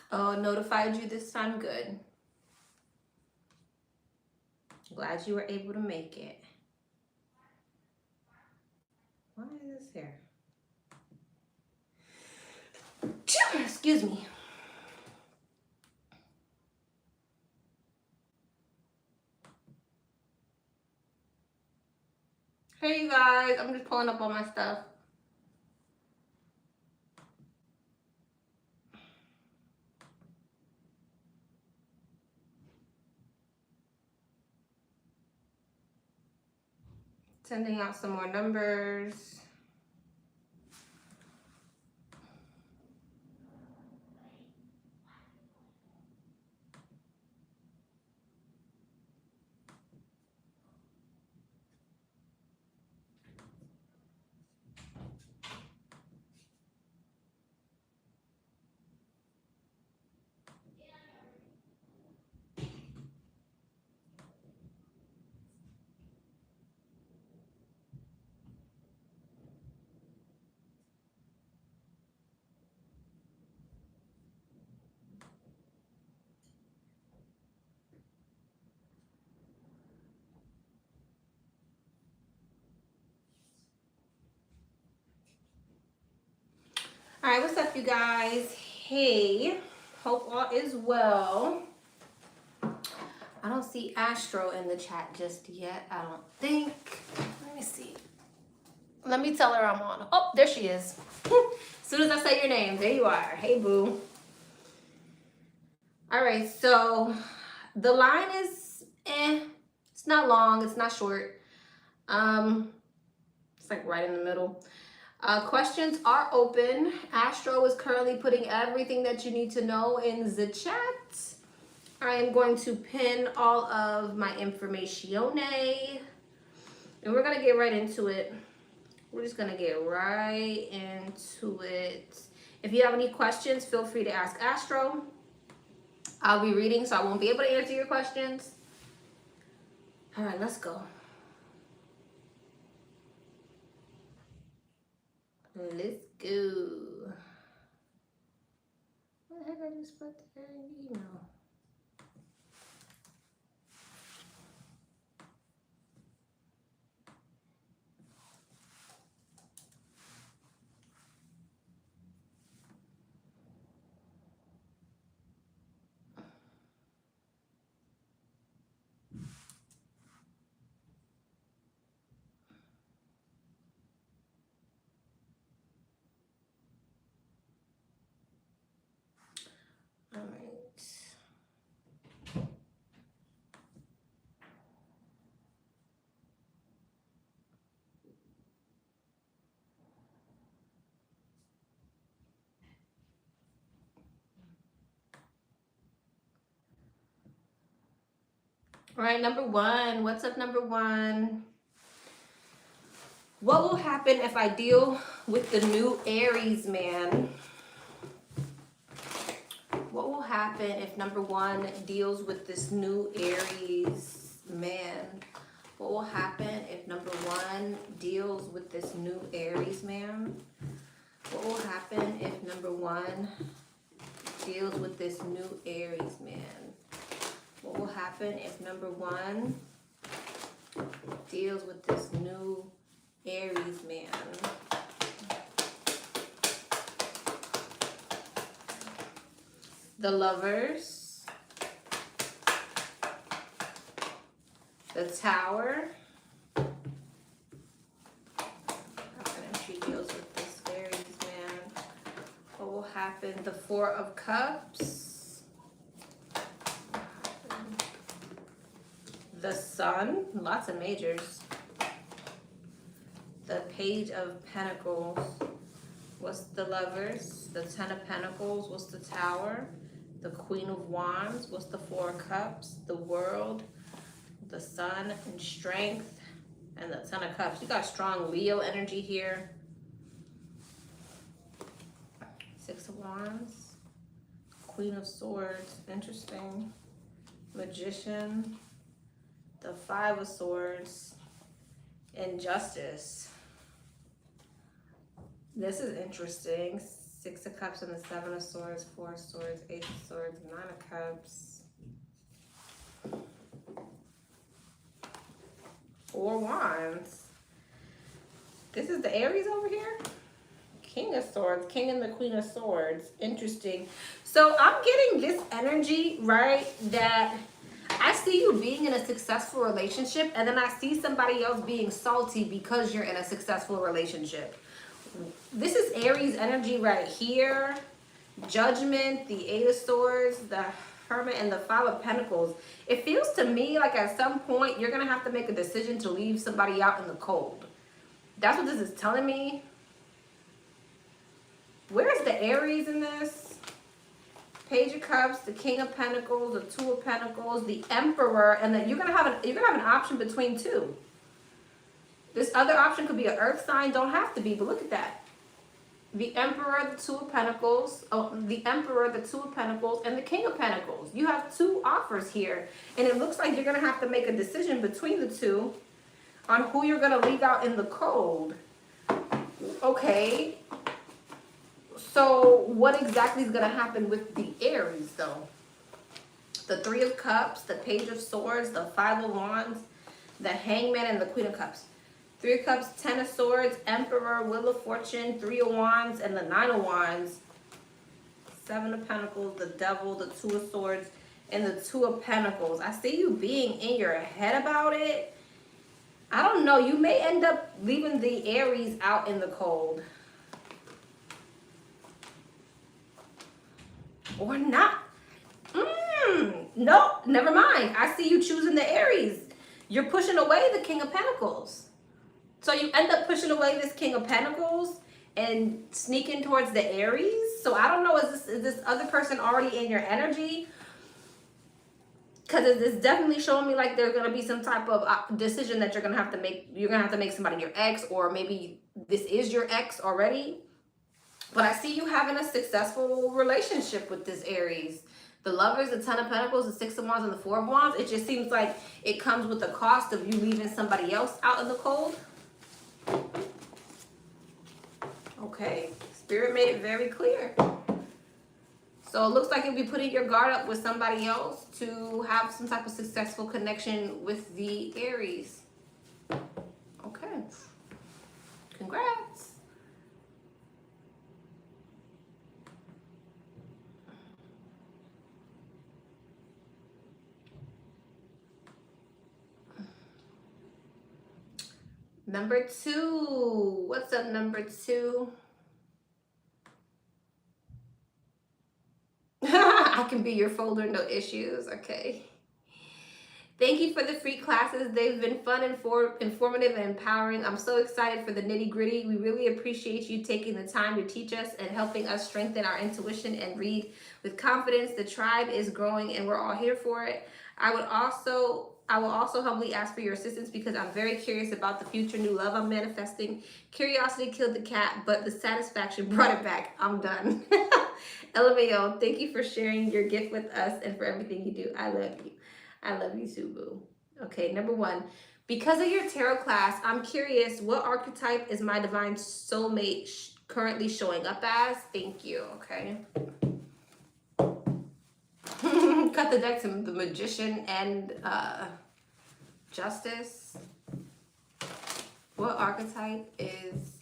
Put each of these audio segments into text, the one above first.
Oh, notified you this time. Good. Glad you were able to make it. Why is this here? Excuse me. Hey, you guys. I'm just pulling up all my stuff. Sending out some more numbers. All right, what's up, you guys? Hey, hope all is well. I don't see Astro in the chat just yet, I don't think. Let me see. Let me tell her I'm on. Oh, there she is. As soon as I say your name, there you are. Hey, boo. All right, so the line is, it's not long, it's not short. It's like right in the middle. Questions are open. Astro is currently putting everything that you need to know in the chat. I am going to pin all of my information, and we're gonna get right into it. We're just gonna get right into it. If you have any questions, feel free to ask Astro. I'll be reading, so I won't be able to answer your questions. All right, let's go. Let's go. What the heck I just put there in the email? All right. All right, number one. What's up, number one? What will happen if I deal with the new Aries man? What will happen if number one deals with this new Aries man? What will happen if number one deals with this new Aries man? What will happen if number one deals with this new Aries man? What will happen if number one deals with this new Aries man? The Lovers, the Tower. How can she deals with this Aries man? What will happen? The Four of Cups, the Sun, lots of majors. The Page of Pentacles. What's the Lovers? The Ten of Pentacles. What's the Tower? The Queen of Wands. What's the Four of Cups? The World, the Sun, and Strength, and the Ten of Cups. You got strong Leo energy here. Six of Wands. Queen of Swords. Interesting. Magician. The Five of Swords. And Justice. This is interesting. Six of Cups and the Seven of Swords, Four of Swords, Eight of Swords, Nine of Cups. Four Wands. This is the Aries over here. King of Swords, King and the Queen of Swords. Interesting. So I'm getting this energy, right, that I see you being in a successful relationship, and then I see somebody else being salty because you're in a successful relationship. This is Aries energy right here. Judgment, the Eight of Swords, the Hermit, and the Five of Pentacles. It feels to me like at some point you're going to have to make a decision to leave somebody out in the cold. That's what this is telling me. Where's the Aries in this? Page of Cups, the King of Pentacles, the Two of Pentacles, the Emperor, and then you're gonna have an option between two. This other option could be an earth sign, don't have to be, but look at that. The Emperor, the Two of Pentacles, the Emperor, the Two of Pentacles, and the King of Pentacles. You have two offers here, and it looks like you're gonna have to make a decision between the two on who you're gonna leave out in the cold. Okay. So what exactly is going to happen with the Aries, though? The Three of Cups, the Page of Swords, the Five of Wands, the Hangman, and the Queen of Cups. Three of Cups, Ten of Swords, Emperor, Wheel of Fortune, Three of Wands, and the Nine of Wands. Seven of Pentacles, the Devil, the Two of Swords, and the Two of Pentacles. I see you being in your head about it. I don't know. You may end up leaving the Aries out in the cold. Or not. Nope, never mind. I see you choosing the Aries. You're pushing away the King of Pentacles. So you end up pushing away this King of Pentacles and sneaking towards the Aries. So I don't know, is this other person already in your energy? Because it's definitely showing me like there's going to be some type of decision that you're going to have to make. You're going to have to make somebody your ex, or maybe this is your ex already. But I see you having a successful relationship with this Aries. The Lovers, the Ten of Pentacles, the Six of Wands, and the Four of Wands. It just seems like it comes with the cost of you leaving somebody else out in the cold. Okay. Spirit made it very clear. So it looks like you'll be putting your guard up with somebody else to have some type of successful connection with the Aries. Okay. Congrats. Number two. What's up, number two? I can be your folder, no issues. Okay. Thank you for the free classes. They've been fun, informative, and empowering. I'm so excited for the nitty-gritty. We really appreciate you taking the time to teach us and helping us strengthen our intuition and read with confidence. The tribe is growing, and we're all here for it. I will also humbly ask for your assistance because I'm very curious about the future new love I'm manifesting. Curiosity killed the cat, but the satisfaction brought it back. I'm done. LMAO, thank you for sharing your gift with us and for everything you do. I love you. I love you too, boo. Okay, number one. Because of your tarot class, I'm curious, what archetype is my divine soulmate currently showing up as? Thank you, okay. Cut the deck to the Magician and Justice. What archetype is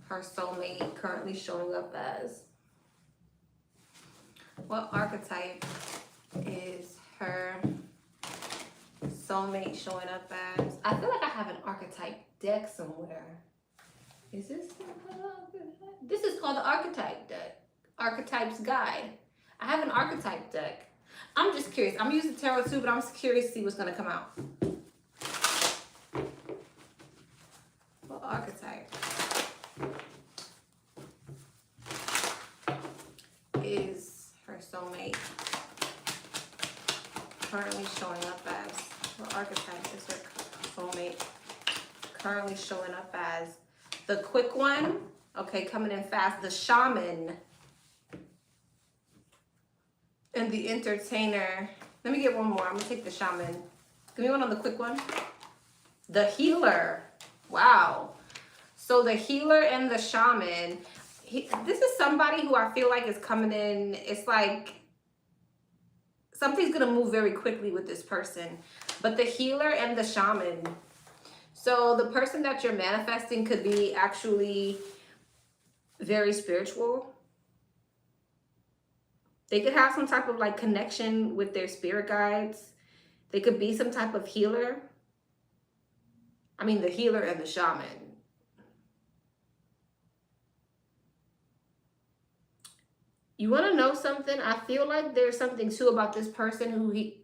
her soulmate currently showing up as? What archetype is her soulmate showing up as? I feel like I have an archetype deck somewhere. Is this? This is called the archetype deck. Archetypes Guide. I have an archetype deck. I'm just curious. I'm using tarot too, but I'm just curious to see what's going to come out. What archetype is her soulmate currently showing up as? What archetype is her soulmate currently showing up as? The quick one. Okay, coming in fast. The shaman. And the entertainer. Let me get one more. I'm going to take the shaman. Give me one on the quick one. The healer. Wow. So the healer and the shaman. This is somebody who I feel like is coming in. It's like something's going to move very quickly with this person. But the healer and the shaman. So the person that you're manifesting could be actually very spiritual. They could have some type of like connection with their spirit guides. They could be some type of healer. I mean, the healer and the shaman. You want to know something? I feel like there's something too about this person who he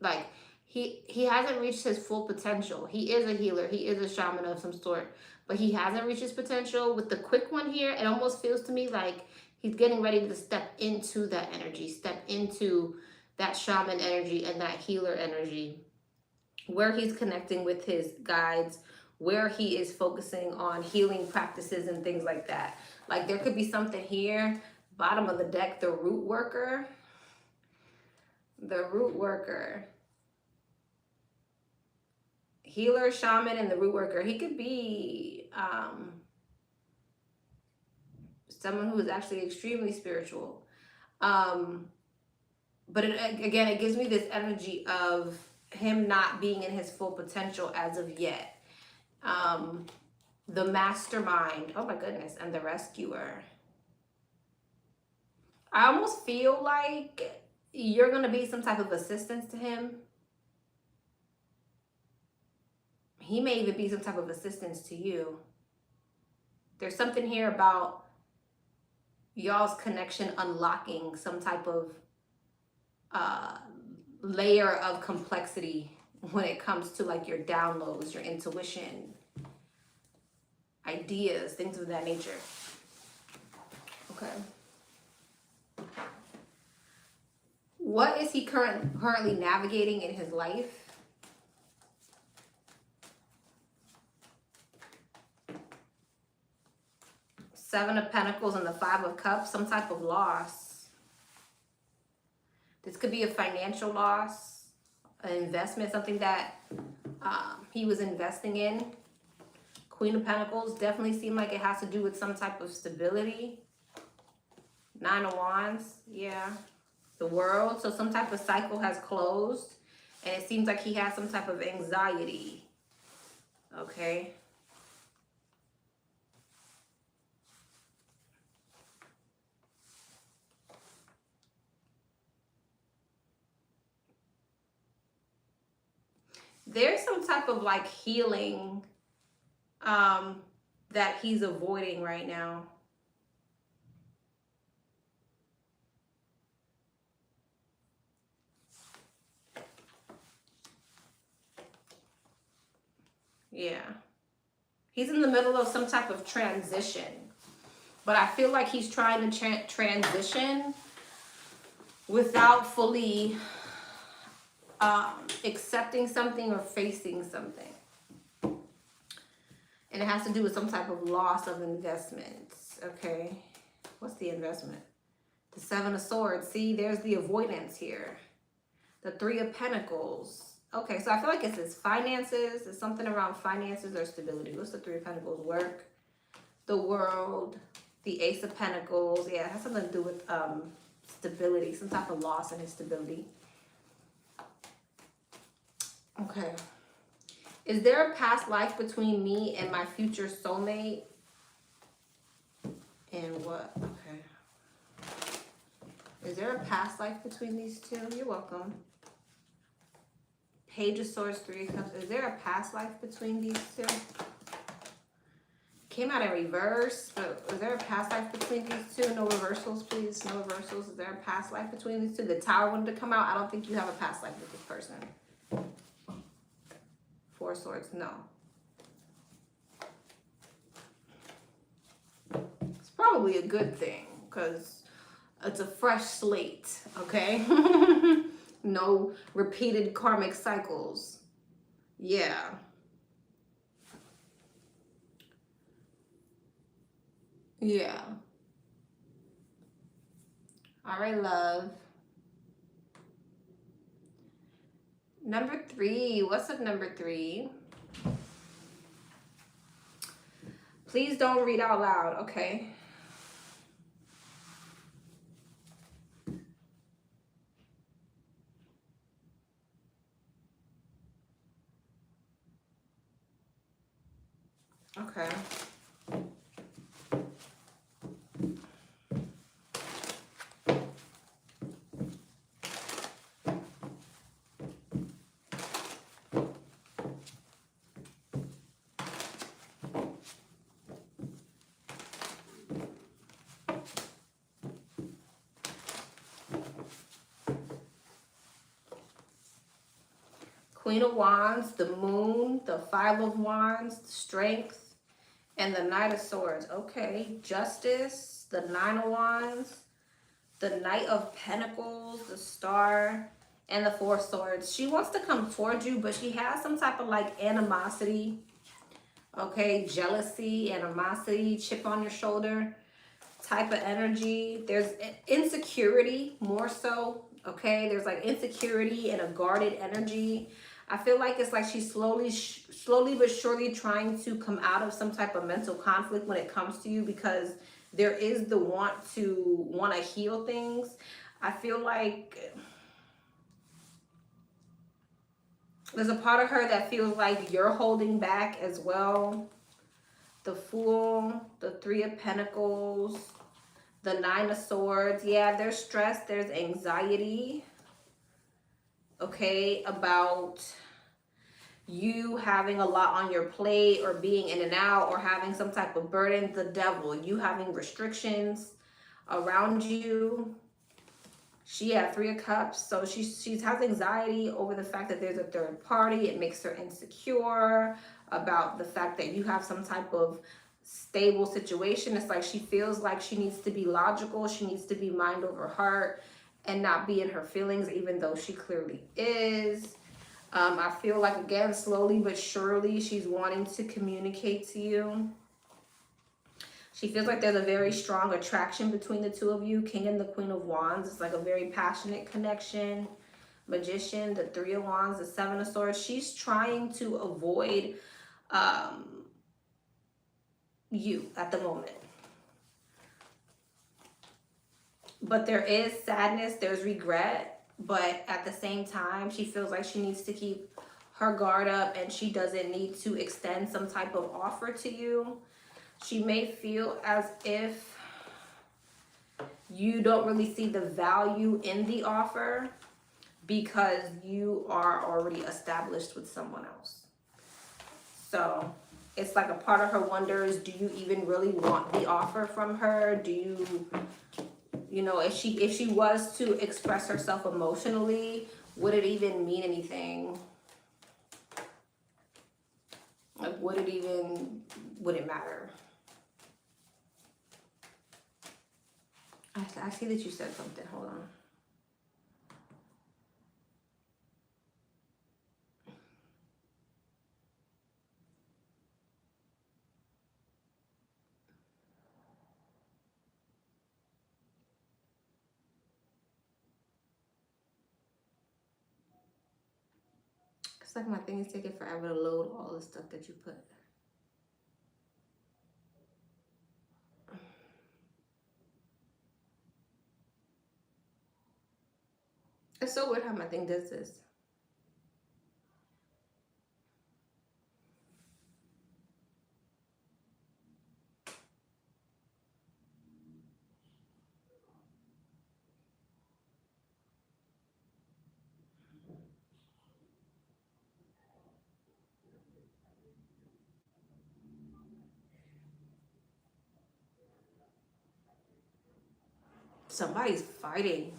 hasn't reached his full potential. He is a healer. He is a shaman of some sort, but he hasn't reached his potential. With the quick one here, it almost feels to me like he's getting ready to step into that energy, step into that shaman energy and that healer energy, where he's connecting with his guides, where he is focusing on healing practices and things like that. Like there could be something here. Bottom of the deck, the root worker. The root worker. Healer, shaman, and the root worker. He could be someone who is actually extremely spiritual. But again, it gives me this energy of him not being in his full potential as of yet. The mastermind. Oh my goodness. And the rescuer. I almost feel like you're going to be some type of assistance to him. He may even be some type of assistance to you. There's something here about y'all's connection unlocking some type of layer of complexity when it comes to like your downloads, your intuition, ideas, things of that nature. Okay. What is he currently navigating in his life? Seven of Pentacles and the Five of Cups, some type of loss. This could be a financial loss, an investment, something that he was investing in. Queen of Pentacles definitely seem like it has to do with some type of stability. Nine of Wands, yeah. The World, so some type of cycle has closed, and it seems like he has some type of anxiety. Okay. There's some type of like healing that he's avoiding right now. Yeah. He's in the middle of some type of transition. But I feel like he's trying to transition without fully accepting something or facing something. And it has to do with some type of loss of investments. Okay. What's the investment? The Seven of Swords. See, there's the avoidance here. The Three of Pentacles. Okay, so I feel like it's his finances. It's something around finances or stability. What's the Three of Pentacles? Work, the World, the Ace of Pentacles. Yeah, it has something to do with stability, some type of loss in his stability. Okay. Is there a past life between me and my future soulmate? And what? Okay. Is there a past life between these two? You're welcome. Page of Swords, Three of Cups. Is there a past life between these two? Came out in reverse. But is there a past life between these two? No reversals, please. No reversals. Is there a past life between these two? The Tower wanted to come out. I don't think you have a past life with this person. Four of Swords. No. It's probably a good thing because it's a fresh slate. Okay. No repeated karmic cycles. Yeah. Yeah. All right, love. Number 3. What's up, number 3? Please don't read out loud, okay? Okay. Queen of Wands, the Moon, the Five of Wands, Strength, and the Knight of Swords. Okay. Justice, the Nine of Wands, the Knight of Pentacles, the Star, and the Four of Swords. She wants to come towards you, but she has some type of like animosity. Okay. Jealousy, animosity, chip on your shoulder type of energy. There's insecurity more so. Okay. There's like insecurity and a guarded energy. I feel like it's like she's slowly but surely trying to come out of some type of mental conflict when it comes to you, because there is the want to heal things. I feel like there's a part of her that feels like you're holding back as well. The Fool, the Three of Pentacles, the Nine of Swords. Yeah, there's stress, there's anxiety. Okay, about you having a lot on your plate, or being in and out, or having some type of burden. The Devil, you having restrictions around you. She had Three of Cups, so she has anxiety over the fact that there's a third party. It makes her insecure about the fact that you have some type of stable situation. It's like she feels like she needs to be logical, she needs to be mind over heart and not be in her feelings, even though she clearly is. I feel like, again, slowly but surely, she's wanting to communicate to you. She feels like there's a very strong attraction between the two of you. King and the Queen of Wands. It's like a very passionate connection. Magician, the Three of Wands, the Seven of Swords. She's trying to avoid you at the moment. But there is sadness, there's regret. But at the same time, she feels like she needs to keep her guard up, and she doesn't need to extend some type of offer to you. She may feel as if you don't really see the value in the offer because you are already established with someone else. So it's like a part of her wonders, do you even really want the offer from her? Do you know, if she was to express herself emotionally, would it even mean anything? Like, would it matter? I see that you said something. Hold on. It's like my thing is taking forever to load all the stuff that you put. It's so weird how my thing does this. Somebody's fighting.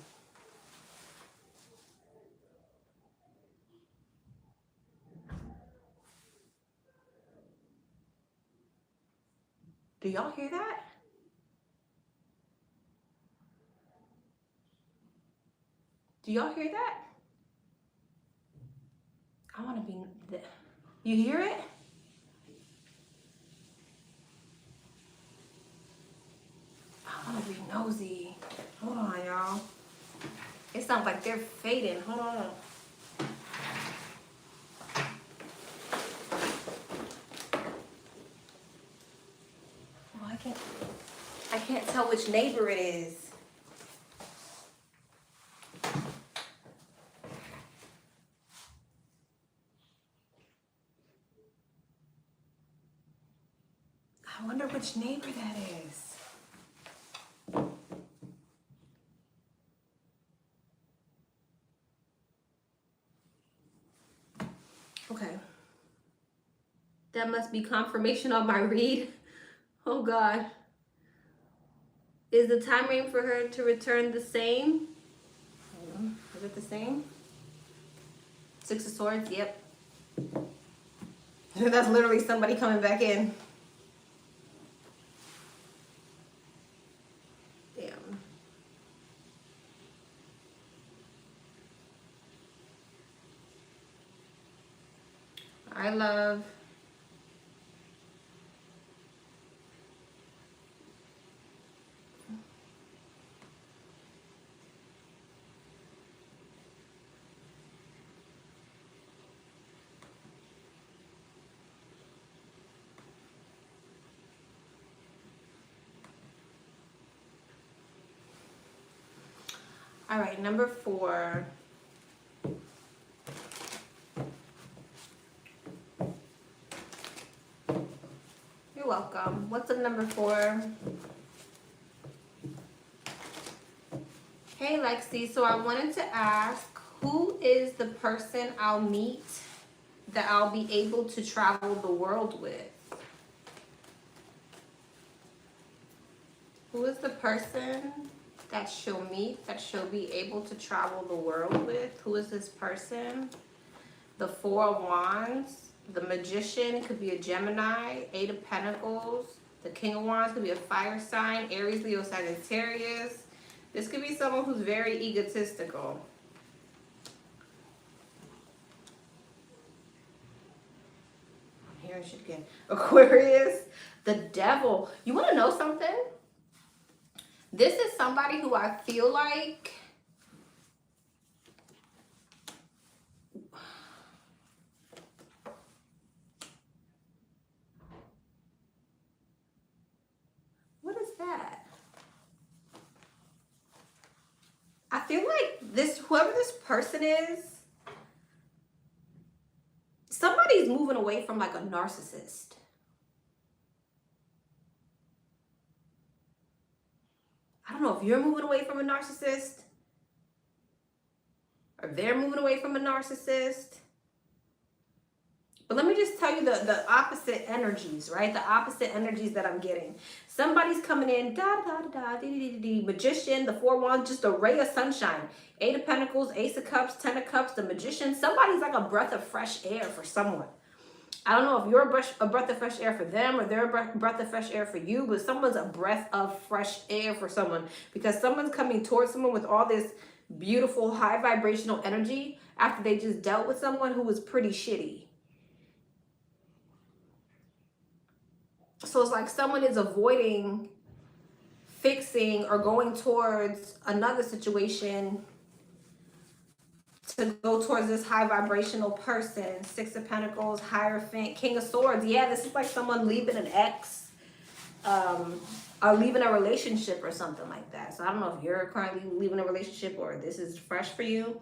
Do y'all hear that? Do y'all hear that? I want to be... You hear it? I want to be nosy. Hold on, y'all. It sounds like they're fading. Hold on. Oh, I can't tell which neighbor it is. I wonder which neighbor that is. Okay. That must be confirmation of my read. Oh God. Is the time frame for her to return the same? Is it the same? Six of Swords, yep. That's literally somebody coming back in. Damn. I love. All right, number 4. You're welcome. What's up, number 4? Hey, Lexi. So I wanted to ask, who is the person I'll meet that I'll be able to travel the world with? Who is the person that she'll meet, that she'll be able to travel the world with? Who is this person? The 4 of Wands, the Magician could be a Gemini, 8 of Pentacles, the King of Wands could be a fire sign, Aries, Leo, Sagittarius. This could be someone who's very egotistical. Here I should get Aquarius, the Devil. You want to know something? This is somebody who I feel like what is that? I feel like this, whoever this person is, somebody's moving away from like a narcissist. I don't know if you're moving away from a narcissist or they're moving away from a narcissist. But let me just tell you the opposite energies, right? The opposite energies that I'm getting. Somebody's coming in, Magician, the 4 Wands, just a ray of sunshine. 8 of Pentacles, Ace of Cups, 10 of Cups, the Magician. Somebody's like a breath of fresh air for someone. I don't know if you're a breath of fresh air for them or they're a breath of fresh air for you, but someone's a breath of fresh air for someone because someone's coming towards someone with all this beautiful, high vibrational energy after they just dealt with someone who was pretty shitty. So it's like someone is avoiding fixing or going towards another situation to go towards this high vibrational person. 6 of Pentacles, Hierophant, King of Swords. Yeah, this is like someone leaving an ex or leaving a relationship or something like that. So I don't know if you're currently leaving a relationship or this is fresh for you.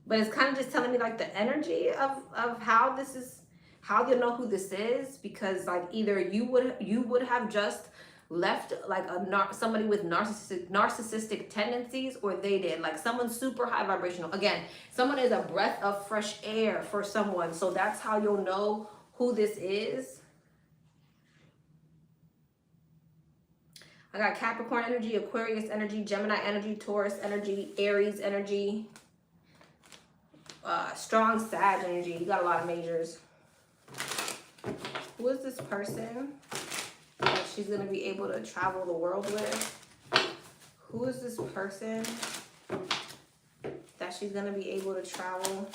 But it's kind of just telling me like the energy of how this is, how you know who this is, because like either you would have just left like somebody with narcissistic tendencies, or they did. Like someone super high vibrational. Again, someone is a breath of fresh air for someone. So that's how you'll know who this is. I got Capricorn energy, Aquarius energy, Gemini energy, Taurus energy, Aries energy, strong Sag energy. You got a lot of majors. Who is this person that she's going to be able to travel the world with? Who is this person that she's going to be able to travel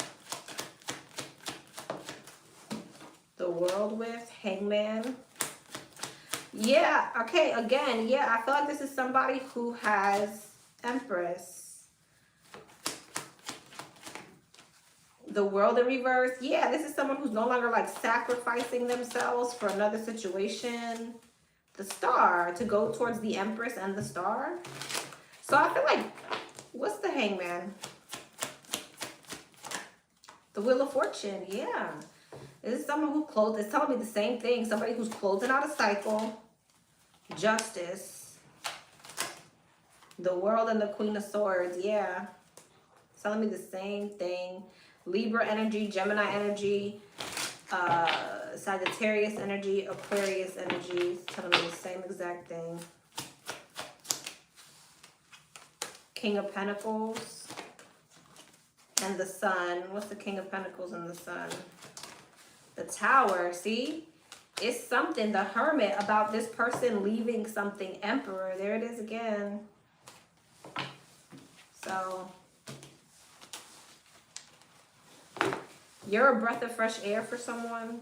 the world with? Hangman. Yeah, okay, again, yeah, I feel like this is somebody who has Empress. The World in reverse. Yeah, this is someone who's no longer like sacrificing themselves for another situation. The Star, to go towards the Empress and the Star. So I feel like, what's the Hangman? The Wheel of Fortune, yeah. This is someone who closed, it's telling me the same thing. Somebody who's closing out a cycle. Justice, the World, and the Queen of Swords. Yeah, it's telling me the same thing. Libra energy, Gemini energy, Sagittarius energy, Aquarius energy. It's telling me the same exact thing. King of Pentacles and the Sun. What's the King of Pentacles and the Sun? The Tower. See? It's something, the Hermit, about this person leaving something. Emperor. There it is again. So, you're a breath of fresh air for someone.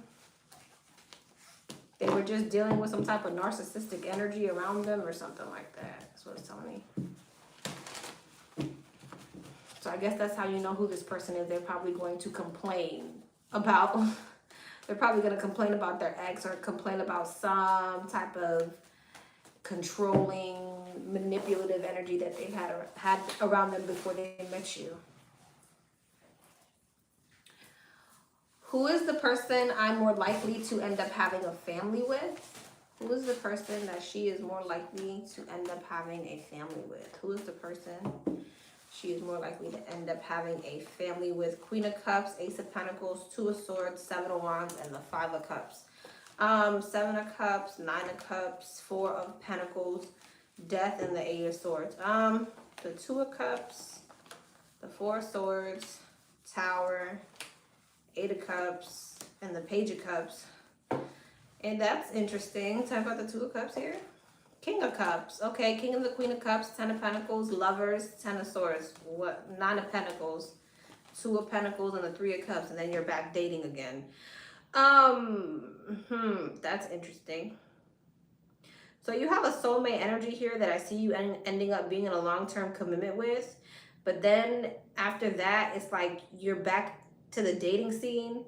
They were just dealing with some type of narcissistic energy around them or something like that. That's what it's telling me. So I guess that's how you know who this person is. They're probably going to complain about, they're probably going to complain about their ex or complain about some type of controlling, manipulative energy that they've had around them before they met you. Who is the person I'm more likely to end up having a family with? Who is the person that she is more likely to end up having a family with? Who is the person she is more likely to end up having a family with? Queen of Cups, Ace of Pentacles, Two of Swords, Seven of Wands, and the Five of Cups. 7 of Cups, 9 of Cups, 4 of Pentacles, Death, and the 8 of Swords. The 2 of Cups, the 4 of Swords, Tower, 8 of Cups, and the Page of Cups. And that's interesting. Talk about the 2 of Cups here. King of Cups. Okay, King and the Queen of Cups, 10 of Pentacles, Lovers, 10 of Swords, 9 of Pentacles, 2 of Pentacles, and the 3 of Cups, and then you're back dating again. That's interesting. So you have a soulmate energy here that I see you ending up being in a long-term commitment with, but then after that, it's like you're back to the dating scene,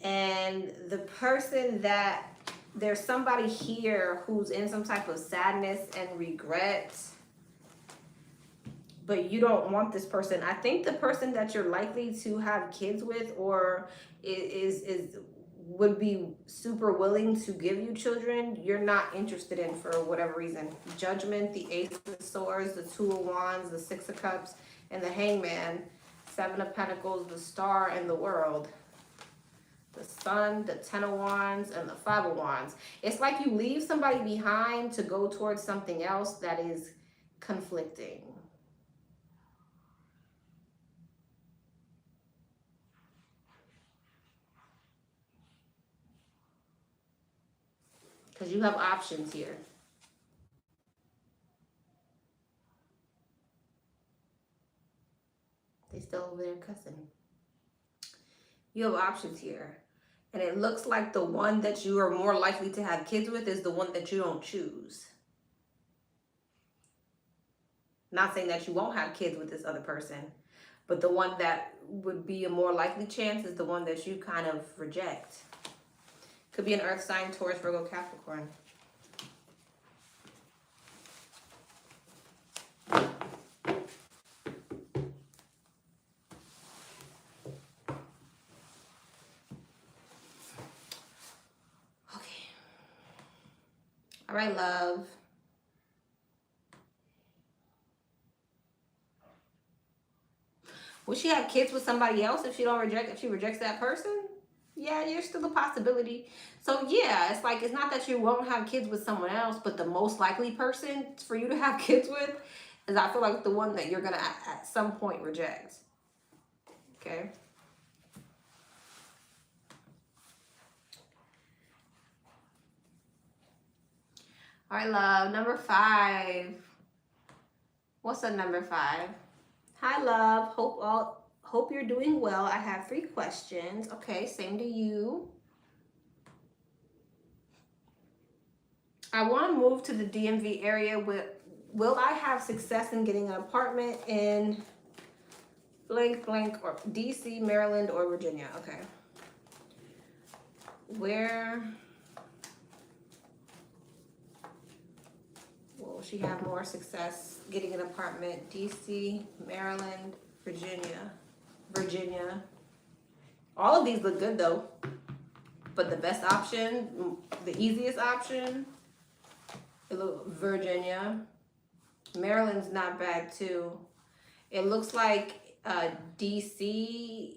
and the person that, there's somebody here who's in some type of sadness and regret, but you don't want this person. I think the person that you're likely to have kids with or would be super willing to give you children, you're not interested in for whatever reason. Judgment, the Ace of Swords, the 2 of Wands, the 6 of Cups, and the Hangman, 7 of Pentacles, the Star, and the World. The Sun, the 10 of Wands, and the 5 of Wands. It's like you leave somebody behind to go towards something else that is conflicting. Because you have options here. They still over there cussing. You have options here. And it looks like the one that you are more likely to have kids with is the one that you don't choose. Not saying that you won't have kids with this other person, but the one that would be a more likely chance is the one that you kind of reject. Could be an earth sign, Taurus, Virgo, Capricorn. All right, love. Will she have kids with somebody else if she rejects that person? Yeah, there's still a possibility. So yeah, it's like, it's not that you won't have kids with someone else, but the most likely person for you to have kids with is, I feel like, the one that you're gonna at some point reject. Okay. All right, love. Number 5. What's a number 5? Hi, love. Hope you're doing well. I have 3 questions. Okay, same to you. I want to move to the DMV area. Will I have success in getting an apartment in blank blank, or DC, Maryland, or Virginia? Okay. Where will she have more success getting an apartment? DC, Maryland, Virginia. All of these look good though. But the best option, the easiest option, Virginia. Maryland's not bad too. It looks like DC.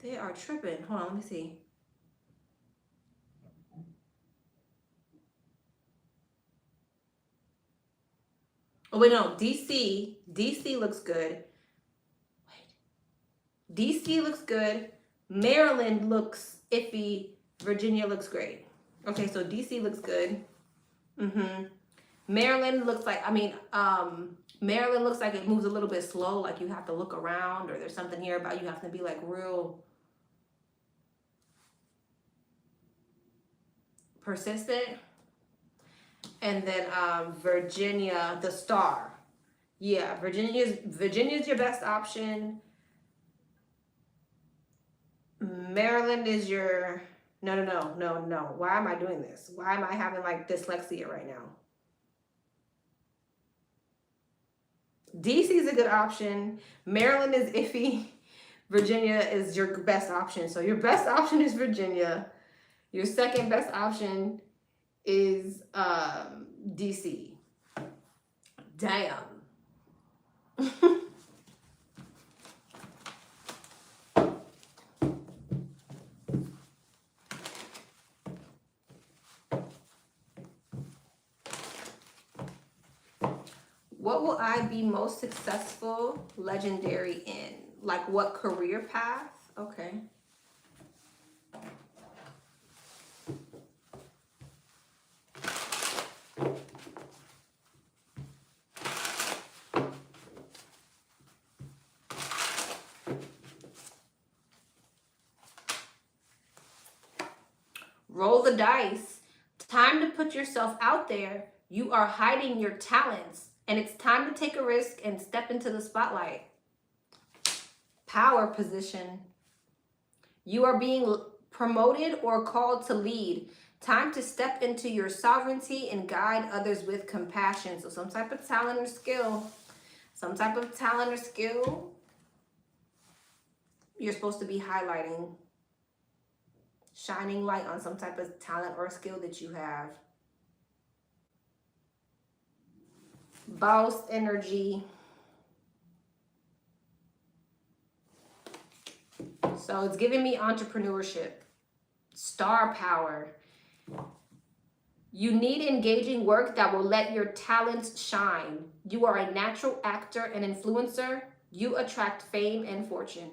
They are tripping. Hold on, let me see. Oh wait, no, DC. DC looks good. Wait. DC looks good. Maryland looks iffy. Virginia looks great. Okay, so DC looks good. Maryland looks like, Maryland looks like it moves a little bit slow, like you have to look around, or there's something here about you have to be like real persistent. And then Virginia, the star. Yeah, Virginia's your best option. Maryland is your no. Why am I doing this? Why am I having like dyslexia right now? DC is a good option. Maryland is iffy. Virginia is your best option. So your best option is Virginia. Your second best option is DC. Damn. What will I be most successful, legendary in? Like what career path? Okay. Roll the dice. Time to put yourself out there. You are hiding your talents, and it's time to take a risk and step into the spotlight. Power position. You are being promoted or called to lead. Time to step into your sovereignty and guide others with compassion. So some type of talent or skill. Some type of talent or skill you're supposed to be highlighting. Shining light on some type of talent or skill that you have. Boss energy. So it's giving me entrepreneurship. Star power. You need engaging work that will let your talents shine. You are a natural actor and influencer. You attract fame and fortune.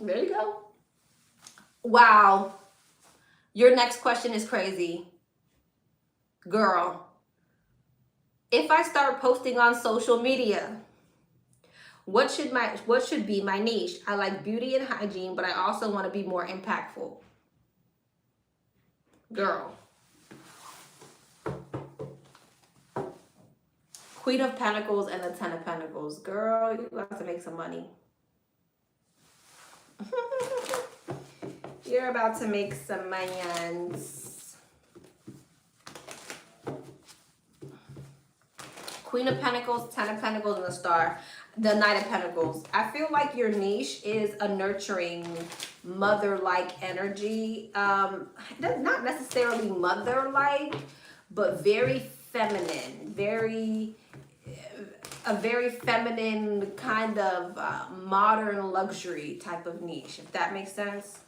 There you go. Wow. Your next question is crazy. Girl, if I start posting on social media, what should be my niche? I like beauty and hygiene, but I also want to be more impactful. Girl. Queen of Pentacles and the Ten of Pentacles. Girl, you have to make some money. You're about to make some millions. Queen of Pentacles, Ten of Pentacles, and the Star. The Knight of Pentacles. I feel like your niche is a nurturing, mother-like energy. Not necessarily mother-like, but very feminine. A very feminine kind of modern luxury type of niche, if that makes sense.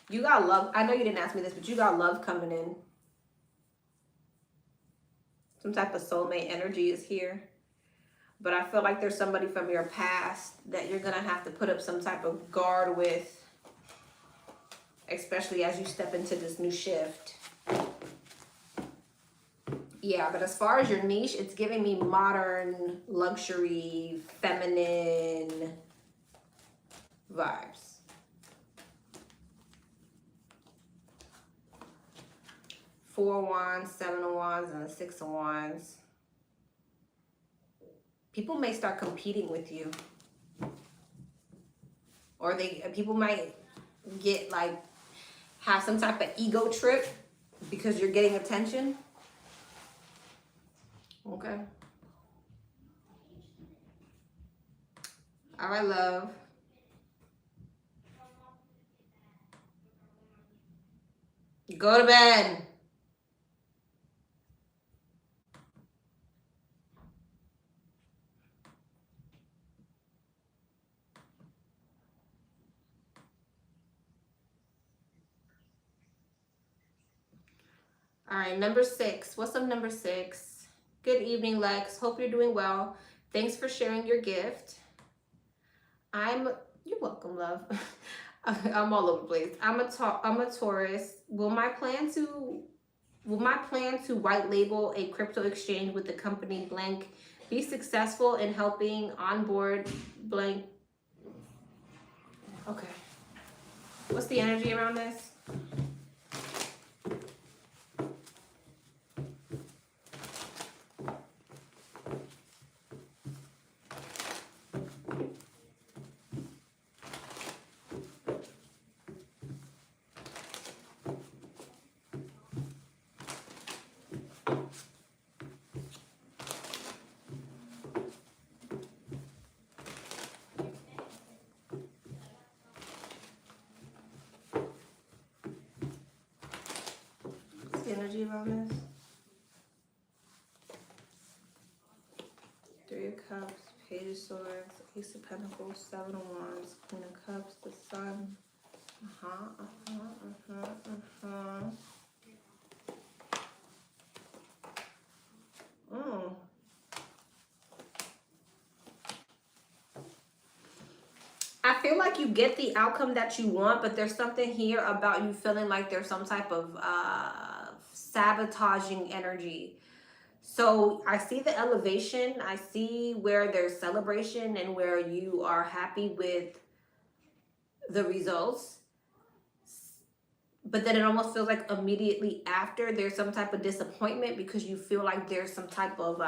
You got love. I know you didn't ask me this, but you got love coming in. Some type of soulmate energy is here. But I feel like there's somebody from your past that you're going to have to put up some type of guard with, especially as you step into this new shift. Yeah, but as far as your niche, it's giving me modern, luxury, feminine vibes. Four of Wands, Seven of Wands, and the Six of Wands. People may start competing with you. Or people might get like, have some type of ego trip because you're getting attention. Okay. All right, love. Go to bed. All right, number 6. What's up, number 6? Good evening, Lex. Hope you're doing well. Thanks for sharing your gift. You're welcome, love. I'm all over the place. I'm a Taurus. Will my plan to white label a crypto exchange with the company blank be successful in helping onboard blank? Okay. What's the energy around this? Energy around this. Three of Cups, Page of Swords, Ace of Pentacles, Seven of Wands, Queen of Cups, the Sun. I feel like you get the outcome that you want, but there's something here about you feeling like there's some type of sabotaging energy. So I see the elevation. I see where there's celebration and where you are happy with the results. But then it almost feels like immediately after there's some type of disappointment because you feel like there's some type of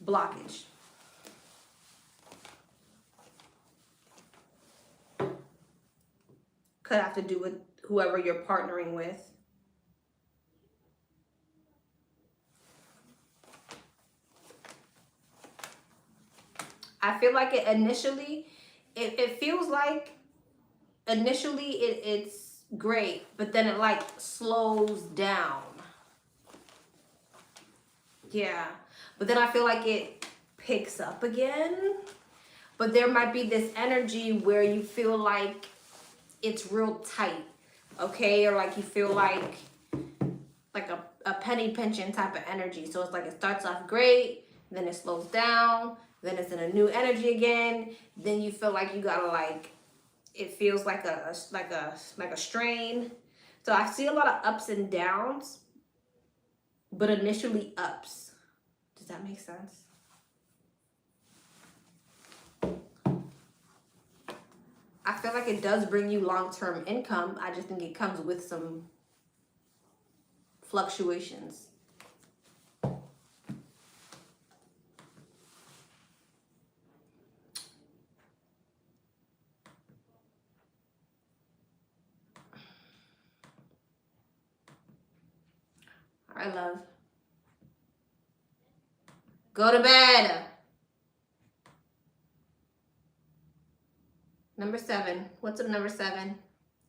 blockage. Could have to do with whoever you're partnering with. I feel like it initially, it feels like initially it's great, but then it like slows down. Yeah, but then I feel like it picks up again. But there might be this energy where you feel like it's real tight, okay? Or like you feel like a penny pinching type of energy. So it's like it starts off great, then it slows down, then it's in a new energy again. Then you feel like you gotta like, it feels like a strain. So I see a lot of ups and downs, but initially ups. Does that make sense? I feel like it does bring you long-term income. I just think it comes with some fluctuations. All right, love. Go to bed. Number 7. What's up, number 7?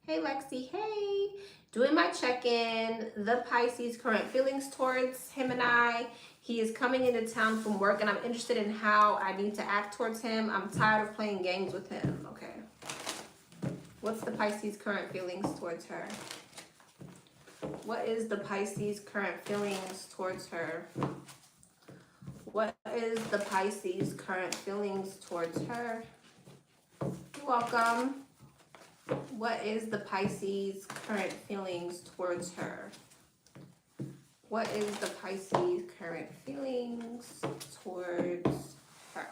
Hey, Lexi. Hey. Doing my check-in. The Pisces current feelings towards him and I. He is coming into town from work, and I'm interested in how I need to act towards him. I'm tired of playing games with him. Okay. What's the Pisces current feelings towards her? What is the Pisces current feelings towards her? What is the Pisces current feelings towards her? You're welcome. What is the Pisces current feelings towards her? What is the Pisces current feelings towards her?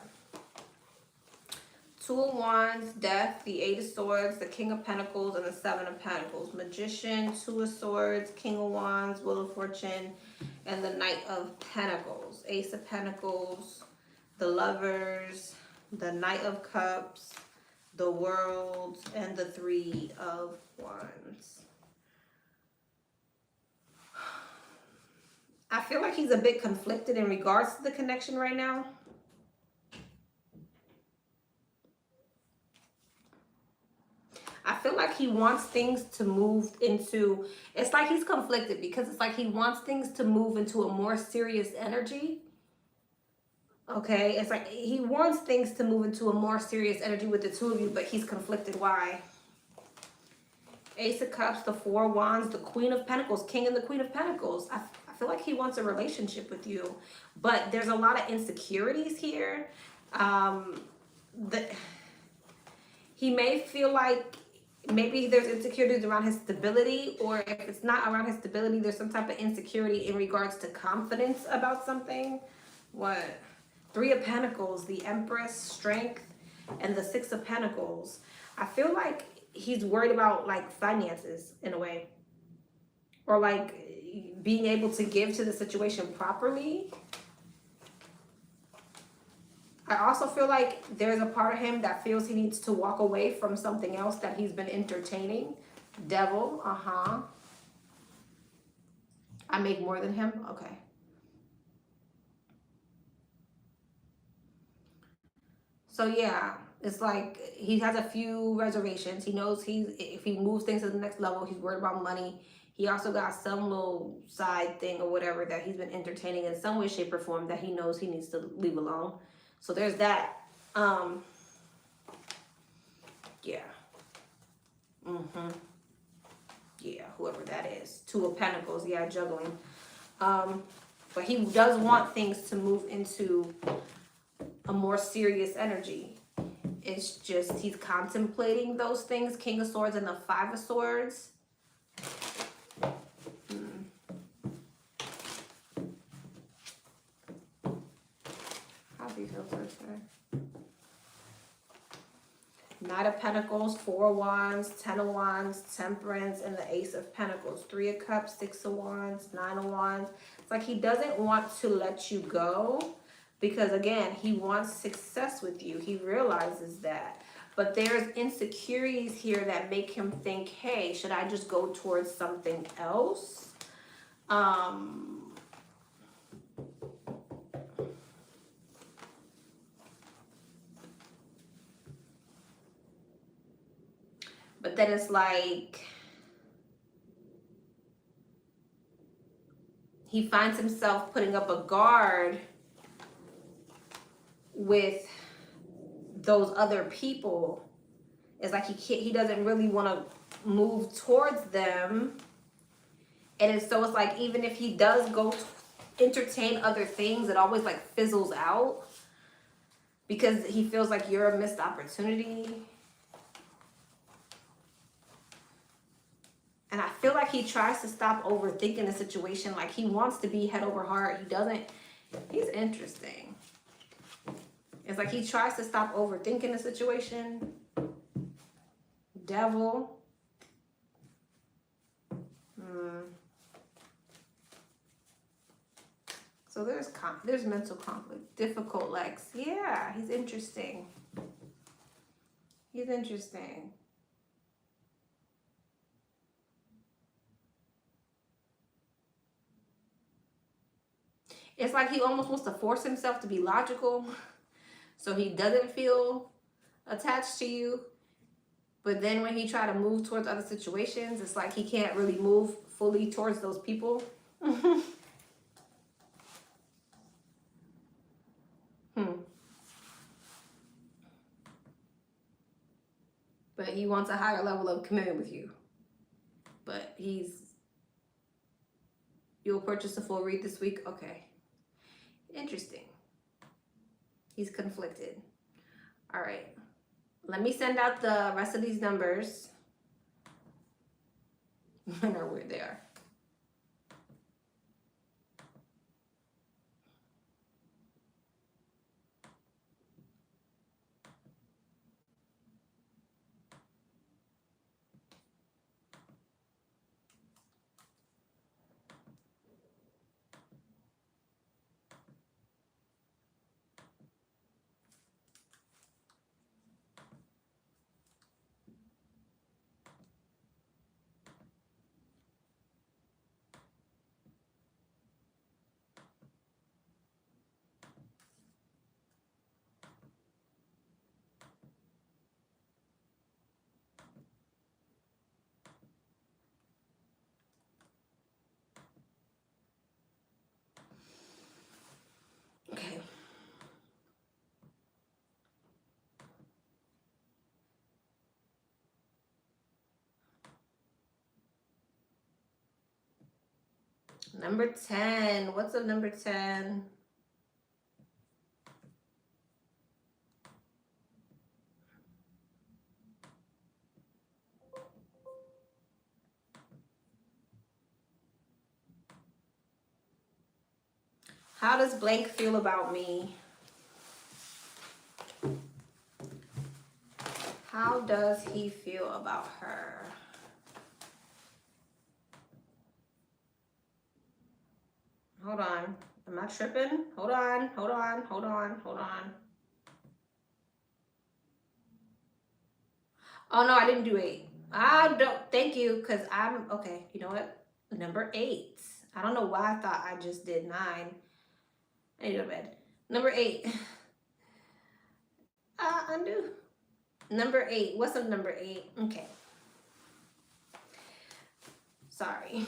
Two of Wands, Death, the Eight of Swords, the King of Pentacles, and the Seven of Pentacles. Magician, Two of Swords, King of Wands, Wheel of Fortune, and the Knight of Pentacles. Ace of Pentacles, the Lovers, the Knight of Cups, the World, and the Three of Wands. I feel like he's a bit conflicted in regards to the connection right now. I feel like he wants things to move into, it's like he's conflicted because it's like he wants things to move into a more serious energy. Okay, it's like he wants things to move into a more serious energy with the two of you, but he's conflicted. Why? Ace of Cups, the Four of Wands, the Queen of Pentacles, King and the Queen of Pentacles. I feel like he wants a relationship with you, but there's a lot of insecurities here. He may feel like maybe there's insecurities around his stability, or if it's not around his stability, there's some type of insecurity in regards to confidence about something. What? Three of Pentacles, the Empress, Strength, and the Six of Pentacles. I feel like he's worried about like finances in a way, or like being able to give to the situation properly. I also feel like there's a part of him that feels he needs to walk away from something else that he's been entertaining. Devil, I make more than him, okay. So yeah, it's like he has a few reservations. He knows if he moves things to the next level, he's worried about money. He also got some little side thing or whatever that he's been entertaining in some way, shape, or form that he knows he needs to leave alone. So there's that. Yeah. Yeah, whoever that is. Two of Pentacles, yeah, juggling. But he does want things to move into a more serious energy. It's just he's contemplating those things. King of Swords and the Five of Swords. How do you feel today? Knight of Pentacles, Four of Wands, Ten of Wands, Temperance, and the Ace of Pentacles. Three of Cups, Six of Wands, Nine of Wands. It's like he doesn't want to let you go because, again, he wants success with you. He realizes that. But there's insecurities here that make him think, hey, should I just go towards something else? But then it's like he finds himself putting up a guard with those other people. It's like he doesn't really want to move towards them. And so it's like even if he does go entertain other things, it always like fizzles out because he feels like you're a missed opportunity. And I feel like he tries to stop overthinking the situation. Like he wants to be head over heart. He's interesting. It's like he tries to stop overthinking the situation. Devil. So there's mental conflict. Difficult legs. Yeah, he's interesting. He's interesting. It's like he almost wants to force himself to be logical so he doesn't feel attached to you. But then when he try to move towards other situations, it's like he can't really move fully towards those people. But he wants a higher level of commitment with you. But you'll purchase a full read this week? Okay. Interesting. He's conflicted. All right. Let me send out the rest of these numbers. I know where they are. Number 10. What's a number 10? How does blank feel about me? How does he feel about her? Hold on. Am I tripping? Hold on. Hold on. Hold on. Hold on. Oh, no, I didn't do 8. I don't. Thank you, because I'm... Okay, you know what? Number 8. I don't know why I thought I just did 9. I need to go to bed. Number 8. Undo. Number 8. What's up, number 8? Okay. Sorry.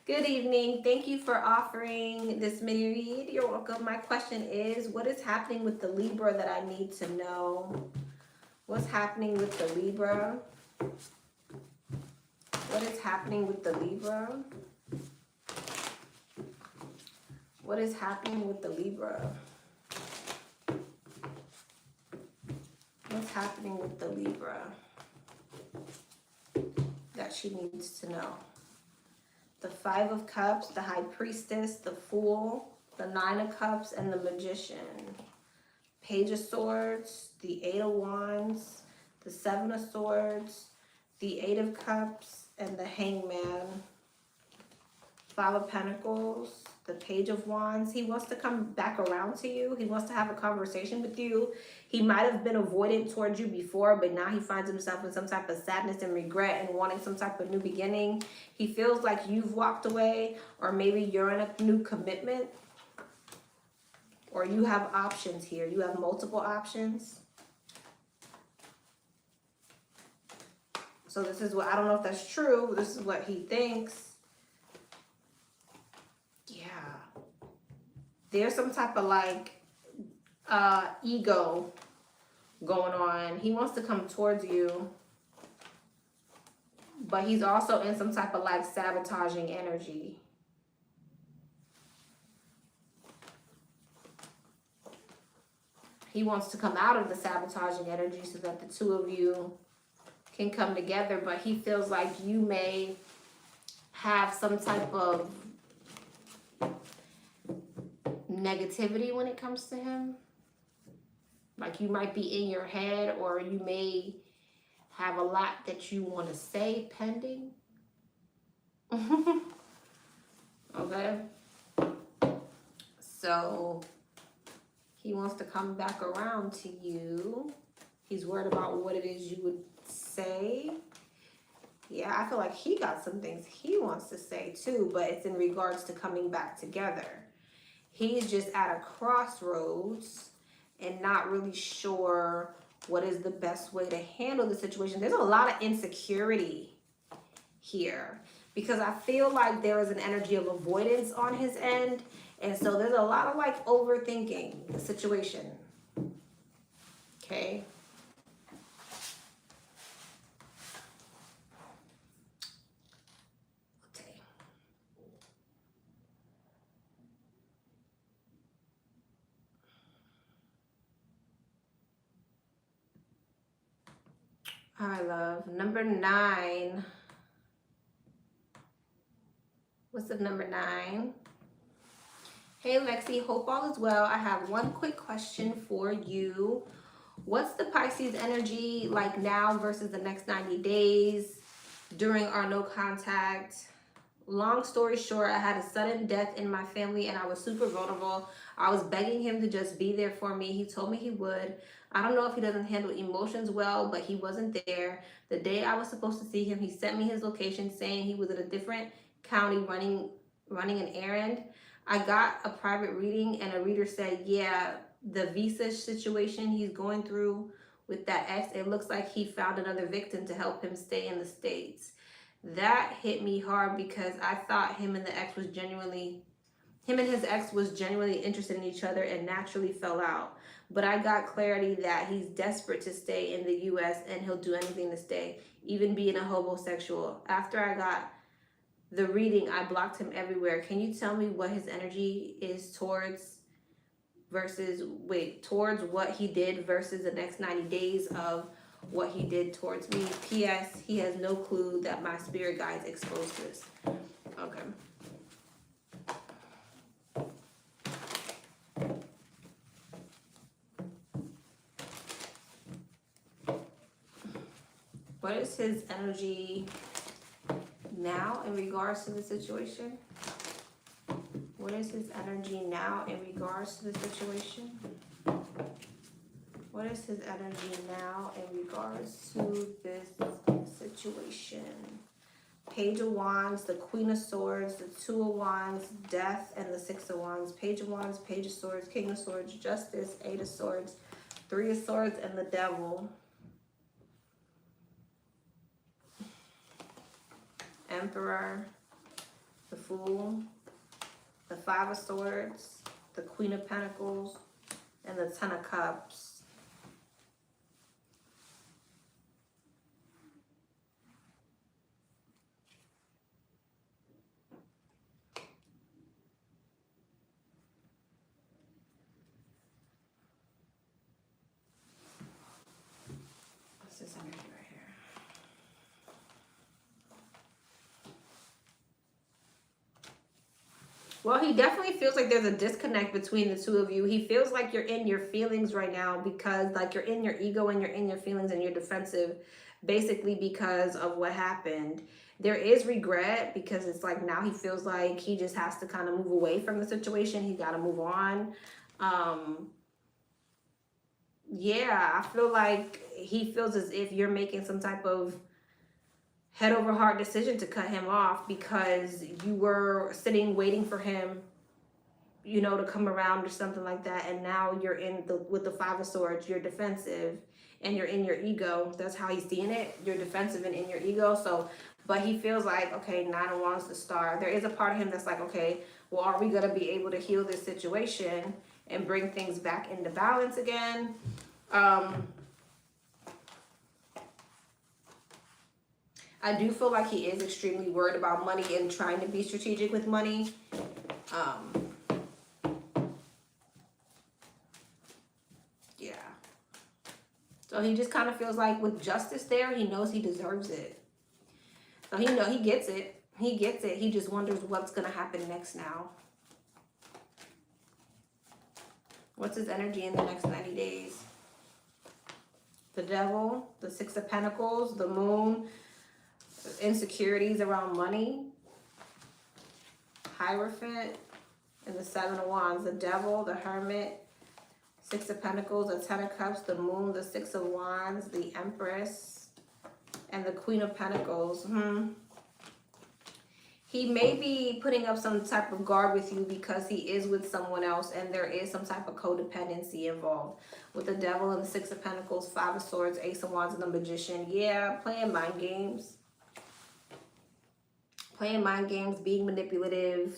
Good evening. Thank you for offering this mini read. You're welcome. My question is, what is happening with the Libra that I need to know? What's happening with the Libra? What is happening with the Libra? What is happening with the Libra? What's happening with the Libra that she needs to know? The 5 of Cups, the High Priestess, the Fool, the 9 of Cups, and the Magician. Page of Swords, the 8 of Wands, the 7 of Swords, the 8 of Cups, and the Hangman. 5 of Pentacles, the Page of Wands. He wants to come back around to you. He wants to have a conversation with you. He might have been avoidant towards you before, but now he finds himself in some type of sadness and regret and wanting some type of new beginning. He feels like you've walked away, or maybe you're in a new commitment, or you have options here. You have multiple options. So this is what, I don't know if that's true. This is what he thinks. There's some type of like ego going on. He wants to come towards you, but he's also in some type of like sabotaging energy. He wants to come out of the sabotaging energy so that the two of you can come together, but he feels like you may have some type of negativity when it comes to him. Like you might be in your head, or you may have a lot that you want to say pending. Okay. So he wants to come back around to you. He's worried about what it is you would say. Yeah, I feel like he got some things he wants to say too, but it's in regards to coming back together. He's just at a crossroads and not really sure what is the best way to handle the situation. There's a lot of insecurity here because I feel like there is an energy of avoidance on his end. And so there's a lot of like overthinking the situation. Okay. All right, love. Number 9. What's the number 9? Hey, Lexi. Hope all is well. I have one quick question for you. What's the Pisces energy like now versus the next 90 days during our no contact? Long story short, I had a sudden death in my family and I was super vulnerable. I was begging him to just be there for me. He told me he would. I don't know if he doesn't handle emotions well, but he wasn't there. The day I was supposed to see him, he sent me his location saying he was in a different county running an errand. I got a private reading and a reader said, yeah, the visa situation he's going through with that ex, it looks like he found another victim to help him stay in the States. That hit me hard because I thought him and his ex was genuinely interested in each other and naturally fell out. But I got clarity that he's desperate to stay in the US and he'll do anything to stay, even being a homosexual. After I got the reading, I blocked him everywhere. Can you tell me what his energy is towards towards what he did versus the next 90 days of what he did towards me? P.S. He has no clue that my spirit guides exposed this. Okay. What is his energy now in regards to the situation? What is his energy now in regards to the situation? What is his energy now in regards to this situation? Page of Wands, the Queen of Swords, the Two of Wands, Death, and the Six of Wands. Page of Wands, Page of Swords, King of Swords, Justice, Eight of Swords, Three of Swords, and the Devil. Emperor, the Fool, the Five of Swords, the Queen of Pentacles, and the Ten of Cups. What's this energy right here? Well, he definitely feels like there's a disconnect between the two of you. He feels like you're in your feelings right now because like you're in your ego and you're in your feelings and you're defensive basically because of what happened. There is regret because it's like now he feels like he just has to kind of move away from the situation. He's got to move on. Yeah, I feel like he feels as if you're making some type of head over heart decision to cut him off because you were sitting waiting for him, you know, to come around or something like that, and now you're with the Five of Swords, you're defensive and you're in your ego. That's how he's seeing it. You're defensive and in your ego. So, but he feels like, okay, Nine of Wands, the Star. There is a part of him that's like, okay, well, are we gonna be able to heal this situation and bring things back into balance again? I do feel like he is extremely worried about money and trying to be strategic with money. Yeah. So he just kind of feels like with justice there, he knows he deserves it. So he gets it. He gets it. He just wonders what's going to happen next now. What's his energy in the next 90 days? The Devil, the Six of Pentacles, the Moon, insecurities around money, Hierophant, and the Seven of Wands. The Devil, the Hermit, Six of Pentacles, the Ten of Cups, the Moon, the Six of Wands, the Empress, and the Queen of Pentacles. He may be putting up some type of guard with you because he is with someone else and there is some type of codependency involved. With the Devil and the Six of Pentacles, Five of Swords, Ace of Wands, and the Magician. Yeah, playing mind games. Playing mind games, being manipulative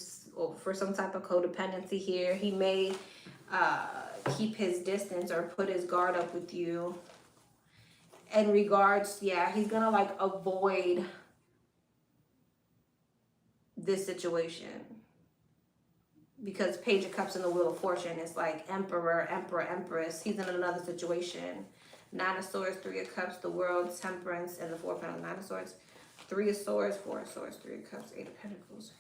for some type of codependency here. He may keep his distance or put his guard up with you. In regards, yeah, he's gonna like avoid this situation because Page of Cups and the Wheel of Fortune is like Emperor, Emperor, Empress. He's in another situation. Nine of Swords, Three of Cups, the World, Temperance, and the Four of Pentacles. Nine of Swords, Three of Swords, Four of Swords, Three of Cups, Eight of Pentacles,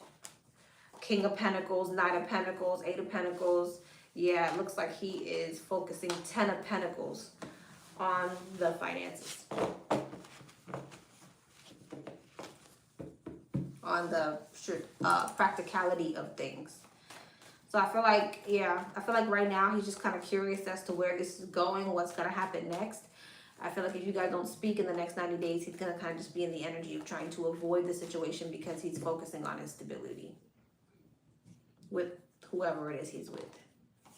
King of Pentacles, Nine of Pentacles, Eight of Pentacles. Yeah, it looks like he is focusing 10 of Pentacles on the finances, on the practicality of things. So I feel like, yeah, I feel like right now he's just kind of curious as to where this is going, what's going to happen next. I feel like if you guys don't speak in the next 90 days, he's going to kind of just be in the energy of trying to avoid the situation because he's focusing on his stability with whoever it is he's with.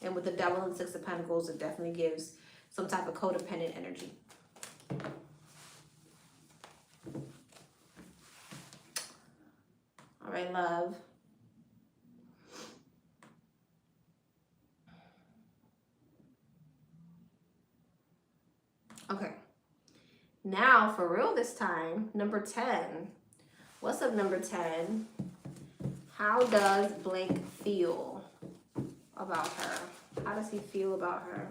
And with the Devil and Six of Pentacles, it definitely gives some type of codependent energy. All right, love. Okay. Now, for real this time, number 10. What's up, number 10? How does blank feel about her? How does he feel about her?